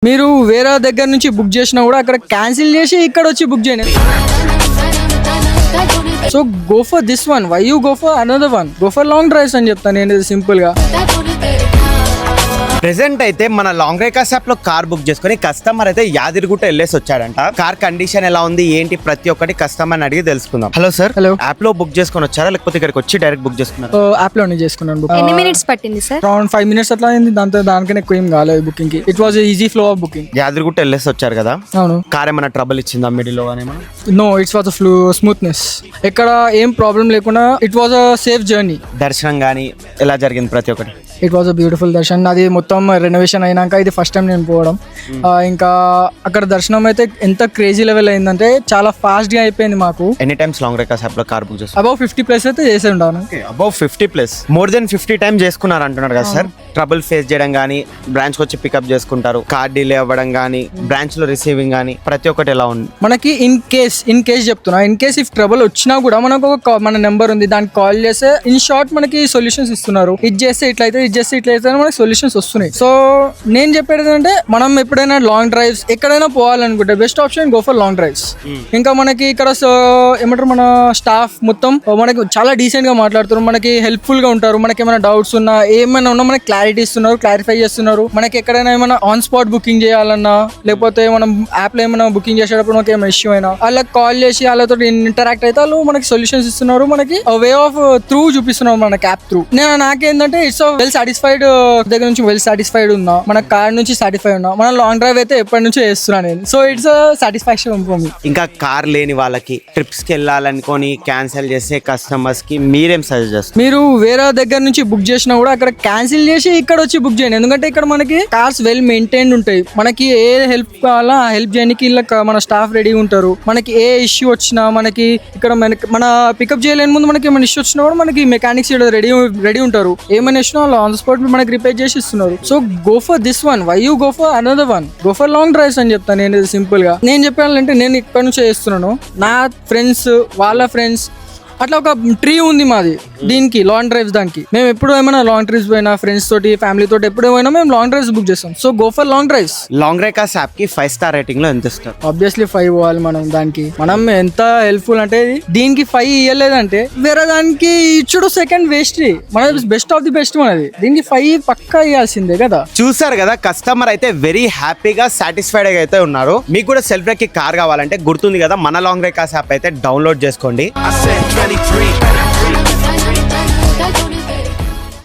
మీరు వేరే దగ్గర నుంచి బుక్ చేసినా కూడా అక్కడ క్యాన్సిల్ చేసి ఇక్కడ వచ్చి బుక్ చేయండి. So go for this one, why you go for another one, go for long drives అని చెప్తాను నేను సింపుల్ గా. ప్రెసెంట్ అయితే మన లాంగ్ రైకాస్ యాప్ లో కార్ బుక్ చేసుకుని కస్టమర్ అయితే యాదిరిగుట్ట వెళ్ళేసి వచ్చాడంట. కార్ కండిషన్ ఎలా ఉంది ఏంటి ప్రతి ఒక్కటి కస్టమర్ అడిగి తెలుసుకుందాం. Hello sir, hello. యాప్ లో బుక్ చేసుకొని వచ్చారా లేకపోతే ఇక్కడికి వచ్చి డైరెక్ట్ బుక్ చేసుకున్నారు? యాప్ లోనే చేసుకున్నాను బుక్. ఎన్ని మినిట్స్ పట్టింది సార్? అరౌండ్ 5 minutes అట్లా అయింది. దానికన్నా ఎక్కువ ఏం కాలేదు బుకింగ్ కి. It was easy flow of booking. Yadagirigutta వెళ్ళేసి వచ్చారు కదా, అవును. కార్ ఏమైనా ట్రబుల్ ఇచ్చిందా మిడిల్ లో? No, it's was smoothness. ఎక్కడ ఏం ప్రాబ్లం లేకుండా it was a safe journey. దర్శనం గానీ ఎలా జరిగింది ప్రతి ఒక్కటి? It was a beautiful darshan. అది మొత్తం రెనోవేషన్ అయినాక ఇది ఫస్ట్ టైం నేను పోవడం. ఇంకా అక్కడ దర్శనం అయితే ఎంత క్రేజీ లెవెల్ అయిందంటే చాలా ఫాస్ట్ గా అయిపోయింది మాకు. ఎనీ టైమ్స్ లాంగ్ రైకాస్ యాప్ లో కార్ బుక్ చేస్తారు? అబౌవ్ 50+ అయితే చేసి ఉంటాను. అబౌవ్ 50+, మోర్ దెన్ 50 టైమ్స్ చేసుకున్నారు అంటున్నారు కదా సార్. ట్రబుల్ ఫేస్ చేయడం గానీ, బ్రాంచ్ కి వచ్చి పికప్ చేసుకుంటారు, కార్ డిలే అవ్వడం గానీ, బ్రాంచ్ లో రిసీవింగ్ గానీ ప్రతి ఒక్కటి ఎలా ఉంది మనకి? ఇన్ కేస్ చెప్తున్నా, ఇన్ కేస్ ఇఫ్ ట్రబుల్ వచ్చినా కూడా మనకు మన నెంబర్ ఉంది, దానికి కాల్ చేస్తే ఇన్ షార్ట్ మనకి సొల్యూషన్స్ ఇస్తున్నారు. ఇది చేస్తే ఇట్లయితే, ఇది చేస్తే ఇట్లయితే మనకి సొల్యూషన్స్ వస్తున్నాయి. సో నేను చెప్పేది ఏంటంటే మనం ఎప్పుడైనా లాంగ్ డ్రైవ్స్ ఎక్కడైనా పోవాలనుకుంటే best option go for long drives. ఇంకా మనకి ఇక్కడ ఏమంటారు మన స్టాఫ్ మొత్తం మనకి చాలా డీసెంట్ గా మాట్లాడుతారు, మనకి హెల్ప్ఫుల్ గా ఉంటారు. మనకి ఏమైనా డౌట్స్ ఉన్నా ఏమైనా ఉన్నా మనకి క్లారిటీ ఇస్తున్నారు, క్లారిఫై చేస్తున్నారు. మనకి ఎక్కడైనా ఏమైనా ఆన్ స్పాట్ బుకింగ్ చేయాలన్నా లేకపోతే మనం యాప్ లో ఏమైనా బుకింగ్ చేసేటప్పుడు మనకి ఏమైనా ఇష్యూ అయినా వాళ్ళకి కాల్ చేసి వాళ్ళతో ఇంటరాక్ట్ అయితే వాళ్ళు మనకి సొల్యూషన్స్ ఇస్తున్నారు. మనకి వే ఆఫ్ త్రూ చూపిస్తున్నారు మనకి యాప్ త్రూ. నాకేంటంటే ఇట్స్ వెల్ సాటిస్ఫైడ్ దగ్గర నుంచి వెల్ సాటిస్ఫైడ్ ఉన్నా, మన కార్ నుంచి సాటిస్ఫై ఉన్నా. మన లాంగ్ డ్రైవ్ అయితే ఎప్పటి నుంచో చేస్తున్నా నేను. So it's satisfaction for me. ఇంకా కార్ లేని వాళ్ళకి, ట్రిప్స్ కి వెళ్ళాలనుకొని క్యాన్సిల్ చేసే కస్టమర్స్ కి మీరేం సజెస్ట్ చేస్తారు? మీరు వేరే దగ్గర నుంచి బుక్ చేసినా కూడా అక్కడ క్యాన్సిల్ చేసి ఇక్కడ వచ్చి బుక్ చేయండి. ఎందుకంటే ఇక్కడ మనకి కార్స్ వెల్ మెయింటైన్డ్ ఉంటాయి. మనకి ఏ హెల్ప్ కావాలా ఆ హెల్ప్ చేయడానికి మన స్టాఫ్ రెడీ ఉంటారు. మనకి ఏ ఇష్యూ వచ్చినా మనకి ఇక్కడ మన పికప్ చేయలేని ముందు మనకి ఏమైనా ఇష్యూ వచ్చినా కూడా మనకి మెకానిక్స్ రెడీ ఉంటారు. ఏమైనా ఇష్యూ వాళ్ళు ఆన్ ద స్పాట్ మనకి రిపేర్ చేసి ఇస్తున్నారు. So go for this one, why you go for another one, go for long drives అని చెప్తాను నేను సింపుల్ గా. నేను చెప్పానంటే నేను ఇక్కడ నుంచి చేస్తున్నాను, నా ఫ్రెండ్స్ వాళ్ళ ఫ్రెండ్స్ అట్లా ఒక ట్రీ ఉంది మాది దీనికి లాంగ్ డ్రైవ్స్. దానికి మేము ఎప్పుడు ఏమైనా లాంగ్ డ్రైవ్స్ పోయినా ఫ్రెండ్స్ తోటి ఫ్యామిలీ తోటి ఎప్పుడు పోయినా మేము లాంగ్ డ్రైవ్స్ బుక్ చేస్తాం. So go for long drives. Long రైకాస్ యాప్ కి 5 స్టార్ రేటింగ్ లో ఎంత ఇస్తారు? ఆబ్వియస్లీ 5 పోవాలి మనం. దానికి మనం ఎంత హెల్ప్ఫుల్ అంటే దీనికి 5 ఇవ్వలేదంటే వేరే దానికి ఇచ్చుడు సెకండ్ వేస్ట్. మనది బెస్ట్ ఆఫ్ ది బెస్ట్ మనది. దీనికి 5 పక్కా ఇవ్వాల్సిందే కదా. చూసారు కదా, కస్టమర్ అయితే వెరీ హ్యాపీగా సాటిస్ఫైడ్ గా అయితే ఉన్నారు. మీకు కూడా సెల్ఫ్ కి కార్ కావాలంటే గుర్తుంది కదా, మన లాంగ్ రైకాస్ యాప్ అయితే డౌన్లోడ్ చేసుకోండి.